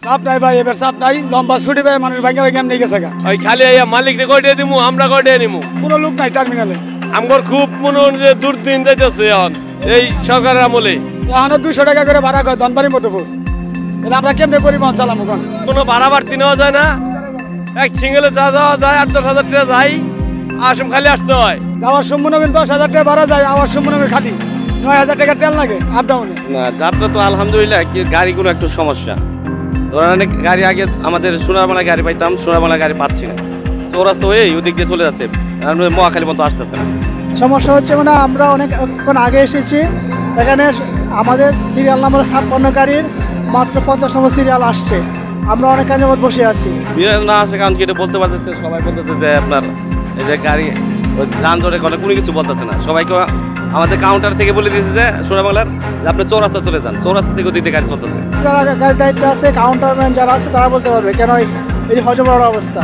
চাপ নাই ভাই, এবার চাপ নাই, লম্বা ছুটি ভাই মানুষ ভাঙ্গা ভাঙ্গা নিয়ে গেছে গা। ওই খালি মালিক রে কয়টা দিমু, আমরা কয়টা নিমু, কোনো লোক নাই টার্মিনালে। আমগর খুব মনে হয় যে দুর্দিন যাইতেছে এখন এই সরকারের আমলে। এখনো 200 টাকা করে ভাড়া কয় ধনবাড়ি মধুপুর, এটা আমরা কেমনে পরিবহন চালাম ওখান? কোনো ভাড়া বাড়তি নেওয়া যায় না, এক সিঙ্গেলে যা যাওয়া যায় 8-10 হাজার টাকা যাই, আসম খালি আসতে হয়। যাওয়ার সম্পূর্ণ কিন্তু 10,000 টাকা ভাড়া যায়, আওয়ার সম্পূর্ণ খালি 9,000 টাকা তেল লাগে আপ ডাউনে। না যাত্রা তো আলহামদুলিল্লাহ, গাড়ি কোনো একটু সমস্যা। ধরেন গাড়ি আগে আমাদের সোনারবাংলা গাড়ি পাইতাম, সোনারবাংলা গাড়ি পাচ্ছি না, চৌরাস্তা হয়ে ওদিক দিয়ে চলে যাচ্ছে, মহাখালী পর্যন্ত আসতেছে না। সমস্যা হচ্ছে মানে আমরা অনেকক্ষণ আগে এসেছি, এখানে আমাদের সিরিয়াল নাম্বার 56 গাড়ির মাত্র 50 নম্বর সিরিয়াল আসছে, আমরা অনেক কাজে বসে আছি। না আসে কারণ কি এটা বলতে পারতেছে, সবাই বলতেছে যে আপনার এই যে গাড়ি যানজটে কোনো কিছু বলতেছে না। সবাইকে আমাদের কাউন্টার থেকে বলে দিয়েছে যে সোনারবাংলার যে আপনি চৌরাস্তা চলে যান, চৌরাস্তা থেকে ওদিকে গাড়ি চলতেছে। যারা গাড়ির দায়িত্বে আছে, কাউন্টারম্যান যারা আছে তারা বলতে পারবে কেন এই হজবড় অবস্থা।